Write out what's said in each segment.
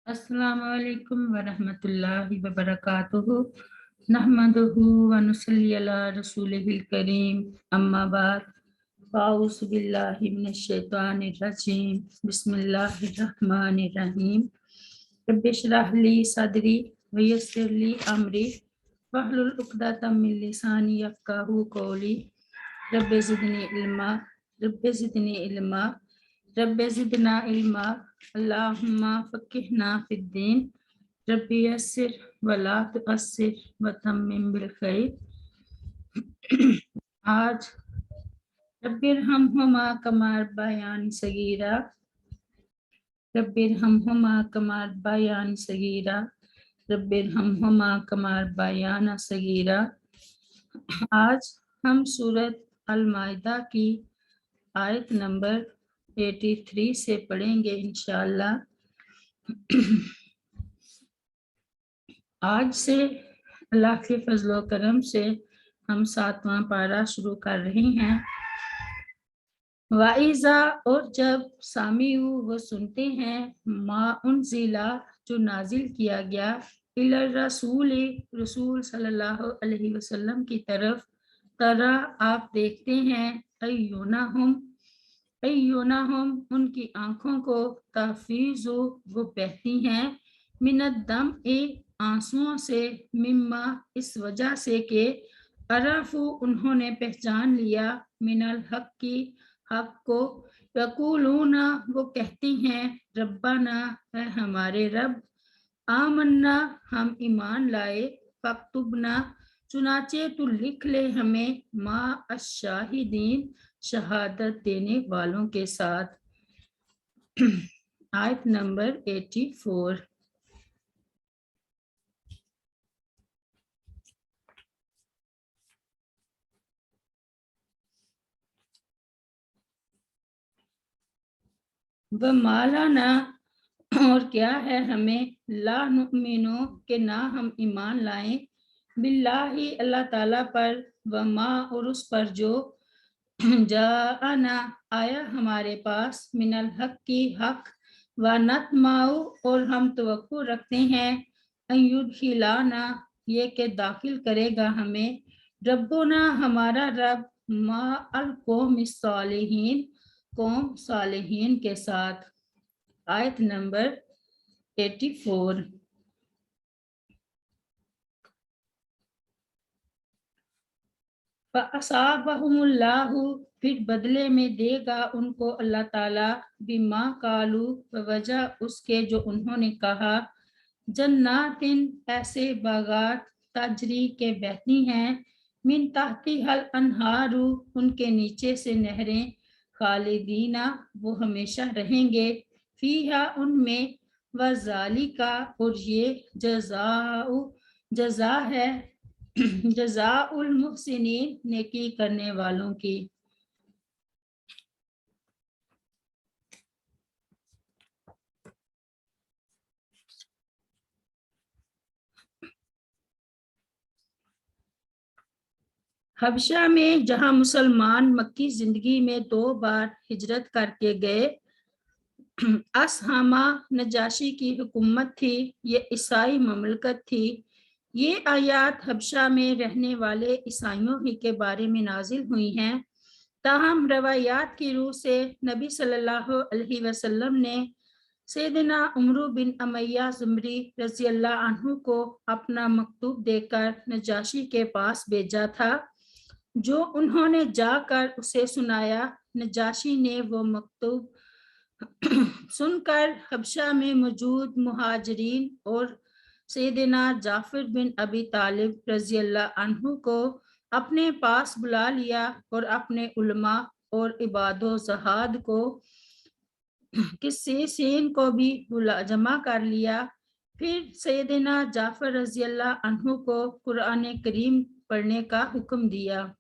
अस्सलामु अलैकुम वरहमतुल्लाहि वबरकातुहू नहमदुहू व नुसल्ली अला रसूलिहिल करीम अम्मा बाद फाऊज़ु बिल्लाहि मिनश शैतानिर रजीम बिस्मिल्लाहिर रहमानिर रहीम रब्बि इश्रह ली सदरी व यस्सिर ली अमरी वहलुल उक़दतम मिन लिसानी यफ़क़हू क़ौली रब्बि ज़िदनी इल्मा रब्बि ज़िदनी इल्मा रब्बि ज़िदना इल्मा अल्लाहुम्मा फ़क़िहना फ़िद्दीन रब्बि यस्सिर वला तुअस्सिर व तम्मिम बिल खैर। आज रब्बिरहमहुमा कमा रब्बयानी सगीरा रब्बिरहमहुमा कमा रब्बयानी सगीरा रब्बिरहमहुमा कमा रब्बयाना सगीरा। आज हम सूरत अल-माइदा की आयत नंबर 83 से पढ़ेंगे इंशाअल्लाह। आज से अल्लाह के फजल व करम से हम 7वां पारा शुरू कर रहे हैं। वाइज़ा और जब सामिऊ वो सुनते हैं मा उनज़िला जो नाजिल किया गया इला रसूल सल्लल्लाहु अलैहि वसल्लम की तरफ तरा आप देखते हैं अय्युनहुम उनकी आंखों को तफीज़ु वो बहती हैं मिनद दम आंसुओं से मिम्मा इस वजह से कि अरफू उन्होंने पहचान लिया मिनल हक की हक को यकूलूना वो कहती हैं रब्बाना है हमारे रब आमन्ना हम ईमान लाए फक्तुबना चुनाचे तू लिख ले हमें मा अश-शाहिदीन शहादत देने वालों के साथ। आयत नंबर 84। व मालाना और क्या है हमें ला नुमिनो के ना हम ईमान लाएं बिल्लाही अल्लाह ताला पर व मा और उस पर जो जाना आया हमारे पास मिनल हक की हक व नतमाऊ और हम तवक्को रखते हैं अयुदखिलाना ये के दाखिल करेगा हमें रब्बुना हमारा रब मा अल कौम सालिहीन कौम सालिहीन के साथ। आयत नंबर 84। फ़असाबहुमुल्लाहु फिर बदले में देगा उनको अल्लाह ताला बिमा कालू वजह उसके जो उन्होंने कहा जन्नातिन ऐसे बागात तजरी के बहती हैं मिन ताहती हल अनहारू उनके नीचे से नहरें खालिदीना वो हमेशा रहेंगे फीहा उनमें व ज़ालिका और ये जज़ा है जज़ाउल मुहसिनीन नेकी करने वालों की। हबशा में जहां मुसलमान मक्की जिंदगी में 2 बार हिजरत करके गए असहामा नजाशी की हुकूमत थी, ये ईसाई ममलकत थी। ये आयात हबशा में रहने वाले ईसाइयों ही के बारे में नाजिल हुई हैं। ताहम रवायात की रूह से नबी सल्लल्लाहु अलैहि वसल्लम ने सैयदना उमर बिन उमय्या ज़ुमरी रज़ी अल्लाह अन्हु को अपना मकतूब देकर नजाशी के पास भेजा था, जो उन्होंने जाकर उसे सुनाया। नजाशी ने वो मकतूब सुनकर हबशा में मौजूद मुहाजिरीन और सैयदना जाफर बिन अबी तालिब रज़ी अल्लाह अन्हु को अपने पास बुला लिया और अपने उलमा और इबादो ज़हाद को किस्से सीन को भी जमा कर लिया। फिर सैयदना जाफर रज़ी अल्लाह अन्हु को कुरान करीम पढ़ने का हुक्म दिया।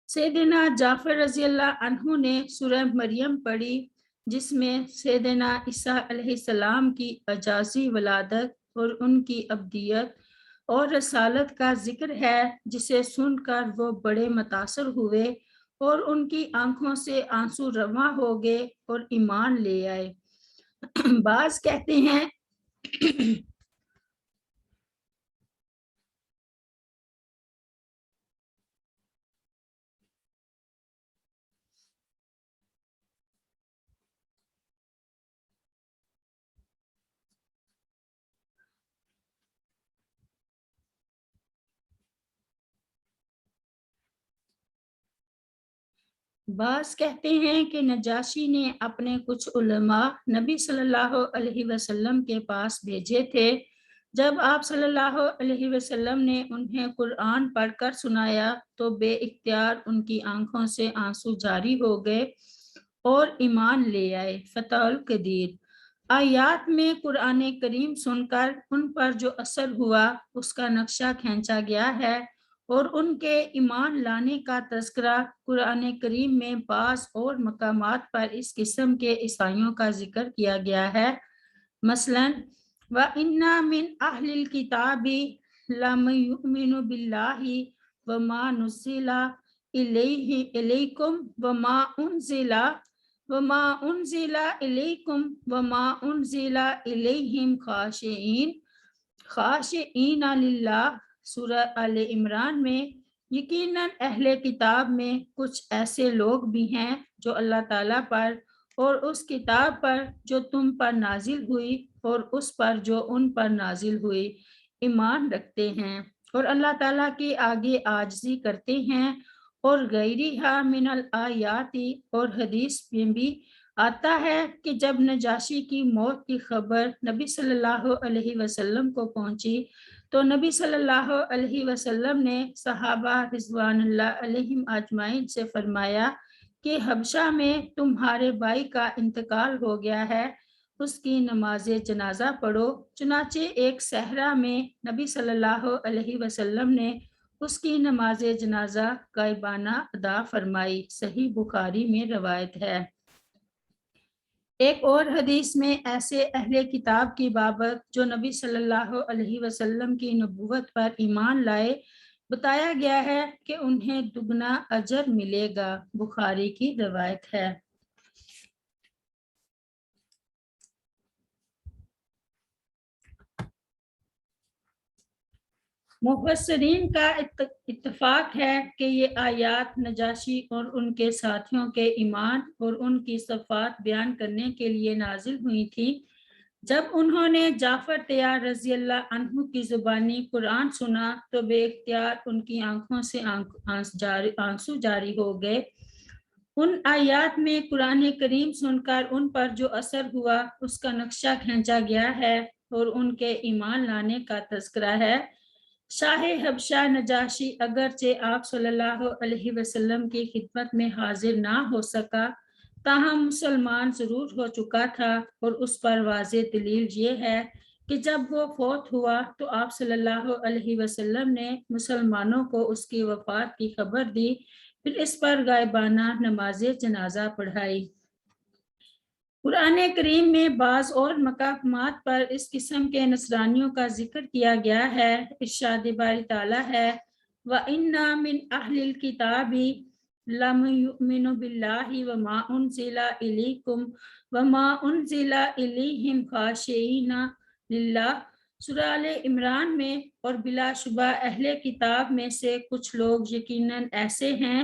सैयदना जाफर रज़ी अल्लाह अन्हु ने सूरह मरियम पढ़ी, जिसमें सैयदना ईसा अलैहिस्सलाम की अजाज़ी वलादत और उनकी अब्दियत और रसालत का जिक्र है, जिसे सुनकर वो बड़े मुतासर हुए और उनकी आंखों से आंसू रवा हो गए और ईमान ले आए। بعض کہتے ہیں بعض کہتے ہیں کہ نجاشی نے اپنے کچھ علماء نبی صلی اللہ علیہ وسلم کے پاس بھیجے تھے۔ جب آپ صلی اللہ علیہ وسلم نے انہیں قرآن پڑھ کر سنایا تو بے اختیار ان کی آنکھوں سے آنسو جاری ہو گئے اور ایمان لے آئے۔ فتح القدیر۔ آیات میں قرآن کریم سن کر ان پر جو اثر ہوا اس کا نقشہ کھینچا گیا ہے اور ان کے ایمان لانے کا تذکرہ قرآن کریم میں بعض اور مقامات پر اس قسم کے عیسائیوں کا ذکر کیا گیا ہے۔ مثلاً وَإِنَّا مِنْ أَهْلِ الْكِتَابِ لَمَن يُؤْمِنُ بِاللَّهِ وَمَا نُزِّلَ إِلَيْكُمْ وَمَا أُنزِلَ إِلَيْكُمْ وَمَا أُنزِلَ إِلَيْهِمْ خاشعین للہ۔ سورہ آل عمران میں یقیناً اہل کتاب میں کچھ ایسے لوگ بھی ہیں جو اللہ تعالیٰ پر اور اس کتاب پر جو تم پر نازل ہوئی اور اس پر جو ان پر نازل ہوئی ایمان رکھتے ہیں اور اللہ تعالیٰ کے آگے عاجزی کرتے ہیں۔ اور غیرہا من الآیاتی، اور حدیث میں بھی آتا ہے کہ جب نجاشی کی موت کی خبر نبی صلی اللہ علیہ وسلم کو پہنچی تو نبی صلی اللہ علیہ وسلم نے صحابہ رضوان اللہ علیہم اجمعین سے فرمایا کہ حبشہ میں تمہارے بھائی کا انتقال ہو گیا ہے، اس کی نماز جنازہ پڑھو۔ چنانچہ ایک صحرا میں نبی صلی اللہ علیہ وسلم نے اس کی نماز جنازہ غائبانہ ادا فرمائی۔ صحیح بخاری میں روایت ہے۔ ایک اور حدیث میں ایسے اہل کتاب کی بابت جو نبی صلی اللہ علیہ وسلم کی نبوت پر ایمان لائے بتایا گیا ہے کہ انہیں دگنا اجر ملے گا۔ بخاری کی روایت ہے۔ مفسرین کا اتفاق ہے کہ یہ آیات نجاشی اور ان کے ساتھیوں کے ایمان اور ان کی صفات بیان کرنے کے لیے نازل ہوئی تھی۔ جب انہوں نے جعفر طیار رضی اللہ عنہ کی زبانی قرآن سنا تو بے اختیار ان کی آنکھوں سے آنسو جاری ہو گئے۔ ان آیات میں قرآن کریم سن کر ان پر جو اثر ہوا اس کا نقشہ کھینچا گیا ہے اور ان کے ایمان لانے کا تذکرہ ہے۔ شاہ حبشہ نجاشی اگرچہ آپ صلی اللہ علیہ وسلم کی خدمت میں حاضر نہ ہو سکا تاہم مسلمان ضرور ہو چکا تھا، اور اس پر واضح دلیل یہ ہے کہ جب وہ فوت ہوا تو آپ صلی اللہ علیہ وسلم نے مسلمانوں کو اس کی وفات کی خبر دی، پھر اس پر غائبانہ نماز جنازہ پڑھائی۔ قرآن کریم میں بعض اور مقامات پر اس قسم کے نصرانیوں کا ذکر کیا گیا ہے۔ ارشاد باری تعالیٰ ہے وَإِنَّا مِنْ أَهْلِ الْكِتَابِ لَمَن يُؤْمِنُ بِاللَّهِ وَمَا أُنزِلَ إِلَيْكُمْ وَمَا أُنزِلَ إِلَيْهِمْ خَاشِعِينَ لِلَّهِ۔ سورہ آل عمران میں اور بلا شبہ اہل کتاب میں سے کچھ لوگ یقیناً ایسے ہیں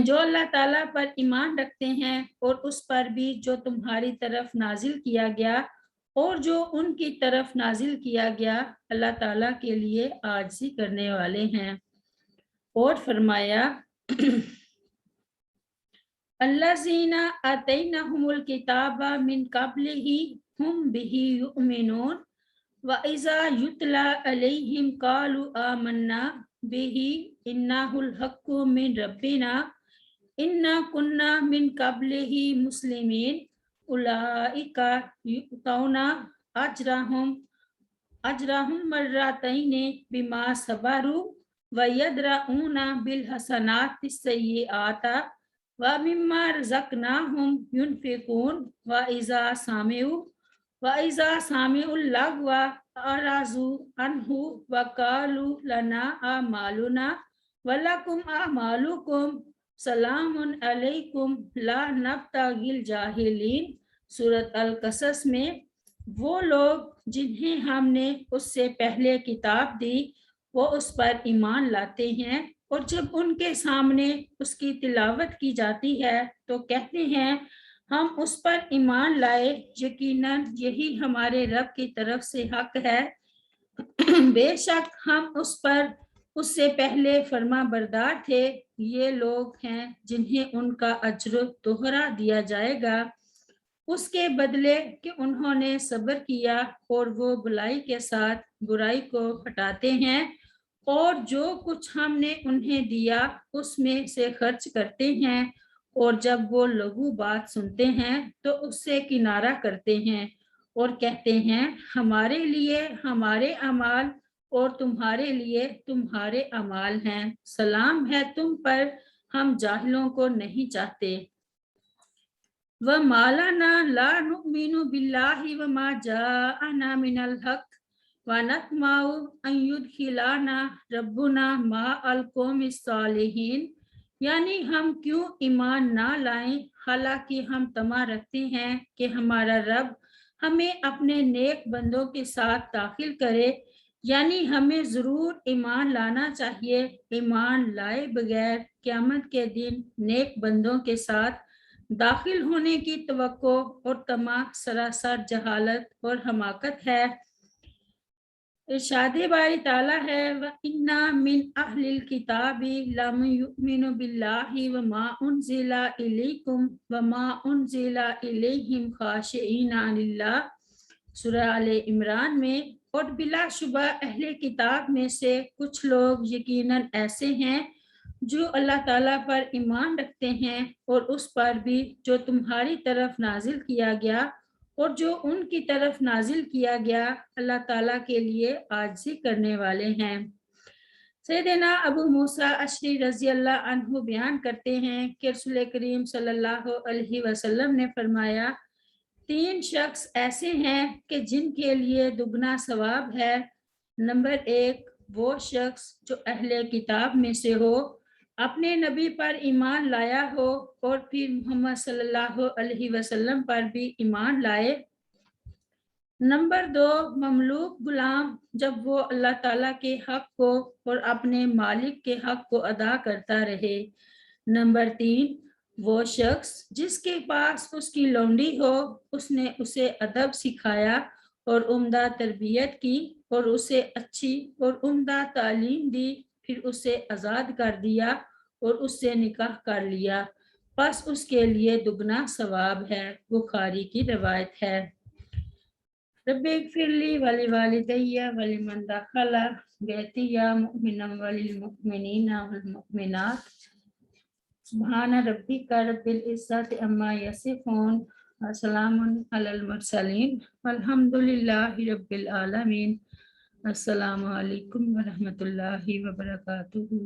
جو اللہ تعالیٰ پر ایمان رکھتے ہیں اور اس پر بھی جو تمہاری طرف نازل کیا گیا اور جو ان کی طرف نازل کیا گیا اللہ تعالیٰ کے لیے عاجزی کرنے والے ہیں۔ اور فرمایا الذین آتیناہم الکتاب من قبلہ ہم بہ یؤمنون وَإِذَا يُتْلَى عَلَيْهِمْ قَالُوا آمَنَّا بِهِ إِنَّهُ الْحَقُّ مِنْ رَبِّنَا إِنَّا كُنَّا مِنْ قَبْلِهِ مُسْلِمِينَ أُولَئِكَ يُؤْتَوْنَ أَجْرَهُمْ مَرَّتَيْنِ بِمَا صَبَرُوا وَيَدْرَؤُونَ بِالْحَسَنَاتِ السَّيِّئَاتَ وَمِمَّا رَزَقْنَاهُمْ يُنْفِقُونَ وَإِذَا سَمِعُوا اللَّغْوَ أَعْرَضُوا عَنْهُ وَقَالُوا لَنَا أَعْمَالُنَا وَلَكُمْ أَعْمَالُكُمْ सलाम अलैकुम ला नब्तागिल जाहिलीन। सूरत अल-कसस में वो लोग जिन्हें हमने उससे पहले किताब दी वो उस पर ईमान लाते हैं और जब उनके सामने उसकी तिलावत की जाती है तो कहते हैं हम उस पर ईमान लाए, यकीनन यही हमारे रब की तरफ से हक है। बेशक हम उस पर उससे पहले फर्मा बरदार थे। ये लोग हैं जिन्हें उनका अज्र दोहरा दिया जाएगा उसके बदले कि उन्होंने सब्र किया और वो बुराई के साथ बुराई को हटाते हैं और जो कुछ हमने उन्हें दिया उसमें से खर्च करते हैं और जब वो लघु बात सुनते हैं तो उससे किनारा करते हैं और कहते हैं हमारे लिए हमारे अमाल और तुम्हारे लिए तुम्हारे अमाल हैं। सलाम है तुम पर, हम जाहिलों को नहीं चाहते। व मालाना ला नुमिनु बिल्लाहि व मा जाअना मिनल हक व नतमाउ अन युदखिलाना रब्बुना मा अल कौमिस सालिहीन। यानी हम क्यों ईमान ना लाएं हालांकि हम तमा रखते हैं कि हमारा रब हमें अपने नेक बंदों के साथ दाखिल करे, यानी हमें जरूर ईमान लाना चाहिए। ईमान लाए बगैर क़यामत के दिन नेक बंदों के साथ दाखिल होने की तवक्को और तमा सरासर जहालत और हमाकत है। इरशाद बारी ताला है व इन्ना मिन अहलिल किताबी लम युमिनु बिल्लाहि व मा उनजिला इलैकुम व मा उनजिला इलैहिम खाशिईना लिल्लाह। सूरह आले इमरान में, और बिलाशुबा अहले किताब में से कुछ लोग यकीनन ऐसे हैं जो अल्लाह ताला पर ईमान रखते हैं और उस पर भी जो तुम्हारी तरफ नाजिल किया गया और जो उनकी तरफ नाजिल किया गया अल्लाह ताला के लिए आजिज़ी करने वाले हैं। सैयदना अबू मूसा अशरी रज़ी अल्लाह अन्हु बयान करते हैं कि रसूल करीम सल्लल्लाहु अलैहि वसल्लम ने फरमाया, 3 शख्स ऐसे हैं कि जिनके लिए दुगना सवाब है। नंबर 1, वो शख्स जो अहले किताब में से हो, अपने नबी पर ईमान लाया हो और फिर मोहम्मद सल्लल्लाहु अलैहि वसल्लम पर भी ईमान लाए। नंबर 2, ममलूक गुलाम जब वो अल्लाह ताला के हक को और अपने मालिक के हक को अदा करता रहे। नंबर 3, वो शख्स जिसके पास उसकी लौंडी हो, उसने उसे अदब सिखाया और उम्दा तरबियत की और उसे अच्छी और उम्दा तालीम दी, फिर उसे आज़ाद कर दिया और उससे निकाह कर लिया, बस उसके लिए दुगना सवाब है। बुखारी की रवायत है। रब्बि इग़फिरली वली वालिदैया वलिमन दखला बैतिया मुमिनन वलिल मुमिनीना वल मुमिनात। सुब्हान रब्बिका रब्बिल इज़्ज़ति अम्मा यसिफून व सलामुन अलल मुरसलीन वल्हम्दुलिल्लाहि रब्बिल आलमीन। अस्सलामु अलैकुम व रहमतुल्लाहि व बरकातुहू।